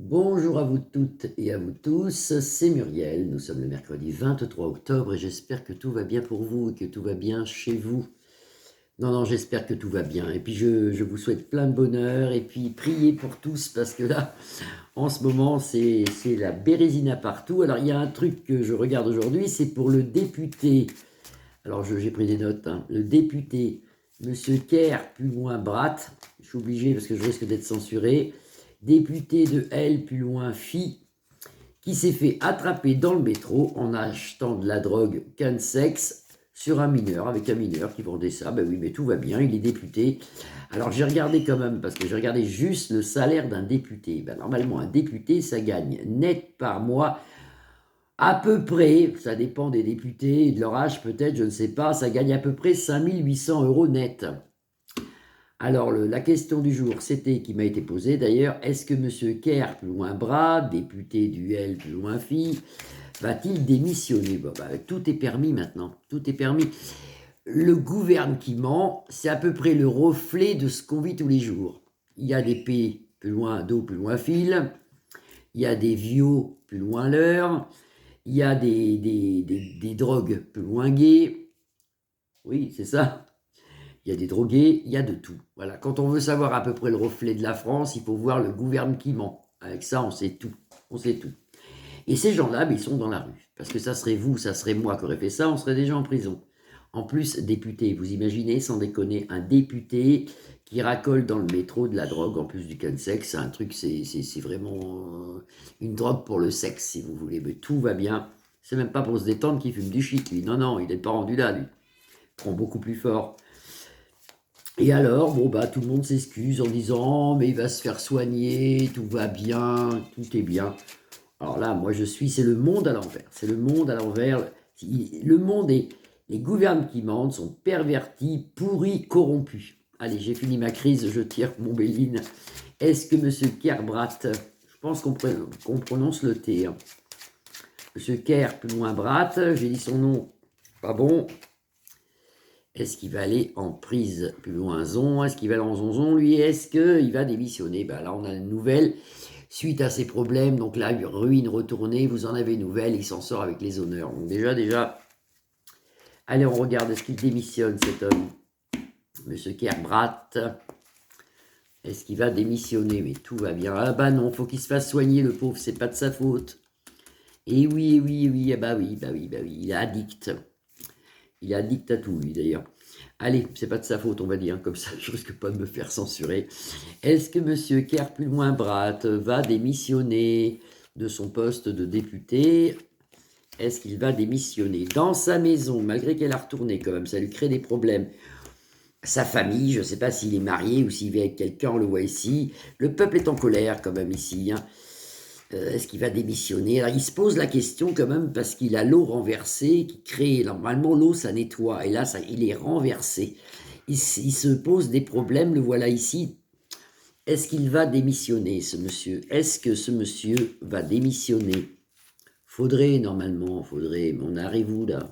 Bonjour à vous toutes et à vous tous, c'est Muriel, nous sommes le mercredi 23 octobre et j'espère que tout va bien pour vous et que tout va bien chez vous. Non, j'espère que tout va bien et puis je vous souhaite plein de bonheur et puis priez pour tous parce que là, en ce moment, c'est la bérésina partout. Alors il y a un truc que je regarde aujourd'hui, c'est pour le député, alors j'ai pris des notes, hein. Le député Monsieur Kerr, plus loin Bratt, je suis obligé parce que je risque d'être censuré, député de L, plus loin Phi, qui s'est fait attraper dans le métro en achetant de la drogue Cansex sur un mineur, avec un mineur qui vendait ça. Ben oui, mais tout va bien, il est député. Alors j'ai regardé quand même, parce que j'ai regardé juste le salaire d'un député. Ben, normalement, un député, ça gagne net par mois à peu près, ça dépend des députés et de leur âge peut-être, je ne sais pas, ça gagne à peu près 5800 euros net. Alors, la question du jour, c'était, qui m'a été posée d'ailleurs, est-ce que M. Kerr, plus loin Bras, député du L, plus loin Phi, va-t-il démissionner? Bon, tout est permis maintenant, tout est permis. Le gouvernement, c'est à peu près le reflet de ce qu'on vit tous les jours. Il y a des P, plus loin Do, plus loin Fil, il y a des Vio, plus loin l'heure, il y a des drogues, plus loin Gay, oui, c'est ça. Il y a des drogués, il y a de tout. Voilà. Quand on veut savoir à peu près le reflet de la France, il faut voir le gouvernement. Avec ça, on sait tout. On sait tout. Et ces gens-là, ils sont dans la rue. Parce que ça serait vous, ça serait moi qui aurait fait ça, on serait déjà en prison. En plus, député, vous imaginez, sans déconner, un député qui racole dans le métro de la drogue, en plus du cansex, c'est un truc, c'est vraiment une drogue pour le sexe, si vous voulez. Mais tout va bien. C'est même pas pour se détendre qu'il fume du shit, lui. Non, il n'est pas rendu là, lui. Il prend beaucoup plus fort. Et alors, tout le monde s'excuse en disant, mais il va se faire soigner, tout va bien, tout est bien. Alors là, moi je suis, c'est le monde à l'envers. C'est le monde à l'envers. Le monde et les gouvernements sont pervertis, pourris, corrompus. Allez, j'ai fini ma crise, je tire mon béline. Est-ce que M. Kerbrat, je pense qu'on prononce le T, hein. M. Kerr, plus loin Brat, j'ai dit son nom, pas bon. Est-ce qu'il va aller en prise plus loin Zon? Est-ce qu'il va aller en zonzon, lui? Est-ce qu'il va démissionner? Là, on a une nouvelle suite à ses problèmes. Donc là, ruine retournée, vous en avez une nouvelle, il s'en sort avec les honneurs. Donc déjà, allez, on regarde, est-ce qu'il démissionne, cet homme? Monsieur Kerbrat, est-ce qu'il va démissionner? Mais tout va bien. Ah bah non, faut qu'il se fasse soigner, le pauvre, c'est pas de sa faute. Et oui, ah bah oui, il est addict. Il est addict à tout, lui, d'ailleurs. Allez, c'est pas de sa faute, on va dire, comme ça, je risque pas de me faire censurer. Est-ce que M. Kerr, plus loin Brat, va démissionner de son poste de député? Est-ce qu'il va démissionner dans sa maison, malgré qu'elle a retourné quand même, ça lui crée des problèmes? Sa famille, je ne sais pas s'il est marié ou s'il vit avec quelqu'un, on le voit ici. Le peuple est en colère quand même ici, hein. Est-ce qu'il va démissionner? Alors, il se pose la question quand même parce qu'il a l'eau renversée qui crée, normalement l'eau ça nettoie, et là il est renversé. Il se pose des problèmes, le voilà ici. Est-ce qu'il va démissionner, ce monsieur? Est-ce que ce monsieur va démissionner? Normalement, mais on arrive où là?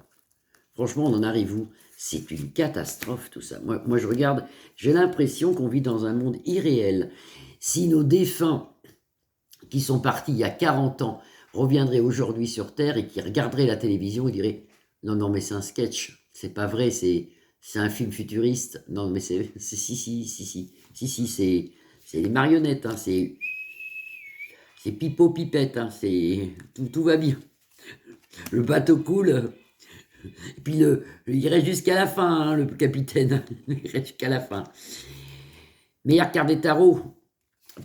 Franchement, on en arrive où? C'est une catastrophe tout ça. Moi je regarde, j'ai l'impression qu'on vit dans un monde irréel. Si nos défunts qui sont partis il y a 40 ans reviendraient aujourd'hui sur Terre et qui regarderaient la télévision, ils diraient non, mais c'est un sketch, c'est pas vrai, c'est un film futuriste. Non, mais si, c'est les marionnettes, hein, c'est pipeau pipette, hein, tout va bien. Le bateau coule, et puis il reste jusqu'à la fin, hein, le capitaine, il reste jusqu'à la fin. Meilleure carte des tarots,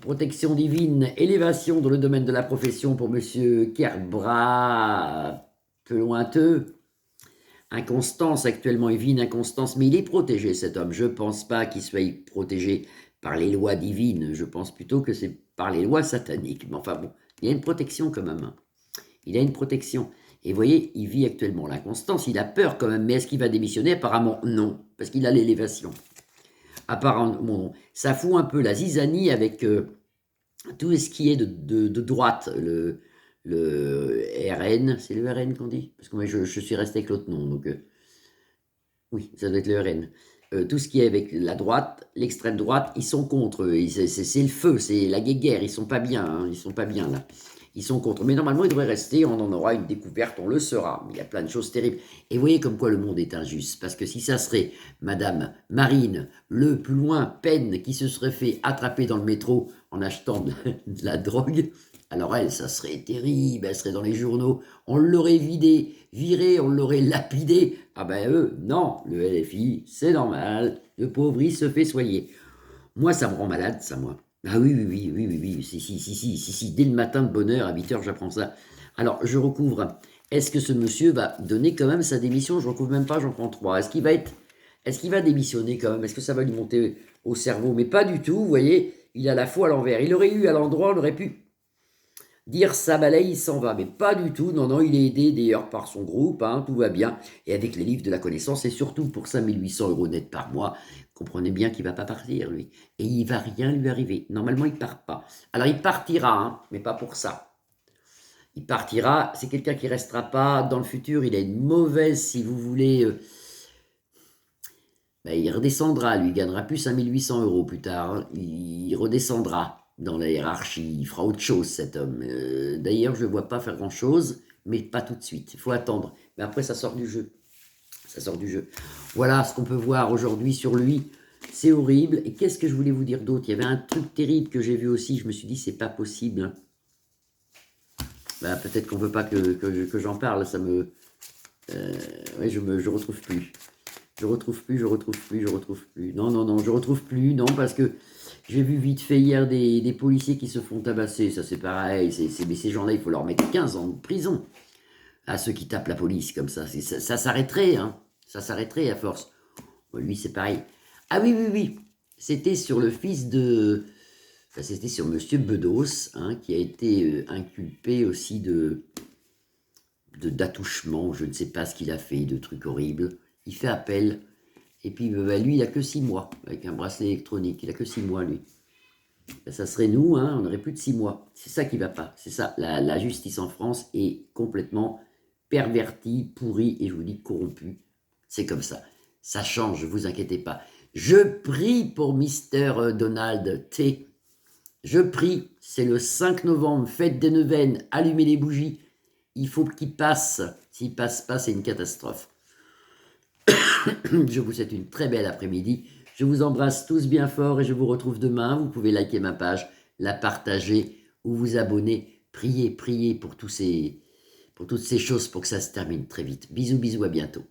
protection divine, élévation dans le domaine de la profession pour Monsieur Kerbrat, peu lointeux. Inconstance, actuellement, il vit une inconstance, mais il est protégé, cet homme. Je ne pense pas qu'il soit protégé par les lois divines. Je pense plutôt que c'est par les lois sataniques. Mais enfin bon, il y a une protection quand même, hein. Il a une protection. Et vous voyez, il vit actuellement l'inconstance. Il a peur quand même. Mais est-ce qu'il va démissionner? Apparemment, non. Parce qu'il a l'élévation. Apparemment, non. Ça fout un peu la zizanie avec tout ce qui est de droite. Le RN, c'est le RN qu'on dit? Parce que moi, je suis resté avec l'autre nom. Donc, oui, ça doit être le RN. tout ce qui est avec la droite, l'extrême droite, ils sont contre. C'est le feu, c'est la guéguerre, ils sont pas bien, hein, ils sont pas bien là. Ils sont contre. Mais normalement, ils devraient rester, on en aura une découverte, on le saura. Il y a plein de choses terribles. Et vous voyez comme quoi le monde est injuste. Parce que si ça serait Madame Marine Le plus loin Pen qui se serait fait attraper dans le métro en achetant de la drogue, alors elle, ça serait terrible, elle serait dans les journaux, on l'aurait viré, on l'aurait lapidé. Ah ben eux, non, le LFI, c'est normal, le pauvre, il se fait soigner. Moi, ça me rend malade, ça, moi. Ah oui, oui, oui, oui, oui, oui, si, dès le matin de bonne heure, à 8 heures, j'apprends ça. Alors, je recouvre. Est-ce que ce monsieur va donner quand même sa démission? Je recouvre même pas, j'en prends 3. Est-ce qu'il va démissionner quand même? Est-ce que ça va lui monter au cerveau? Mais pas du tout, vous voyez, il a la foi à l'envers. Il aurait eu à l'endroit, on aurait pu dire ça balaye, il s'en va. Mais pas du tout, non, non, il est aidé d'ailleurs par son groupe, hein, tout va bien. Et avec les livres de la connaissance, et surtout pour 5800 € net par mois, comprenez bien qu'il ne va pas partir, lui. Et il ne va rien lui arriver. Normalement, il ne part pas. Alors, il partira, hein, mais pas pour ça. Il partira, c'est quelqu'un qui ne restera pas dans le futur. Il a une mauvaise, si vous voulez... ben, il redescendra, lui, il gagnera plus 5800 € plus tard. Hein. Il redescendra dans la hiérarchie, il fera autre chose, cet homme. D'ailleurs, je ne le vois pas faire grand-chose, mais pas tout de suite. Il faut attendre. Mais après, ça sort du jeu. Ça sort du jeu. Voilà ce qu'on peut voir aujourd'hui sur lui. C'est horrible. Et qu'est-ce que je voulais vous dire d'autre? Il y avait un truc terrible que j'ai vu aussi. Je me suis dit, c'est pas possible. Ben, peut-être qu'on ne veut pas que j'en parle. Ça me... ouais, je retrouve plus. Je retrouve plus. Non, non, non, je retrouve plus. Non, parce que j'ai vu vite fait hier des policiers qui se font tabasser. Ça, c'est pareil. Mais ces gens-là, il faut leur mettre 15 ans de prison. À ceux qui tapent la police comme ça. Ça s'arrêterait, hein. Ça s'arrêterait à force. Lui, c'est pareil. Ah oui, oui, oui. C'était sur le fils de... Enfin, c'était sur Monsieur Bedos, hein, qui a été inculpé aussi d'attouchement. Je ne sais pas ce qu'il a fait, de trucs horribles. Il fait appel. Et puis, bah, lui, il a que 6 mois, avec un bracelet électronique. Il a que 6 mois, lui. Ben, ça serait nous, hein, on aurait plus de 6 mois. C'est ça qui va pas. C'est ça. La justice en France est complètement pervertie, pourrie, et je vous dis corrompue. C'est comme ça. Ça change, ne vous inquiétez pas. Je prie pour Mister Donald T. Je prie, c'est le 5 novembre, fête des neuvaines, allumez les bougies. Il faut qu'il passe. S'il passe pas, c'est une catastrophe. Je vous souhaite une très belle après-midi. Je vous embrasse tous bien fort et je vous retrouve demain. Vous pouvez liker ma page, la partager ou vous abonner. Priez, priez pour toutes ces choses pour que ça se termine très vite. Bisous, bisous, à bientôt.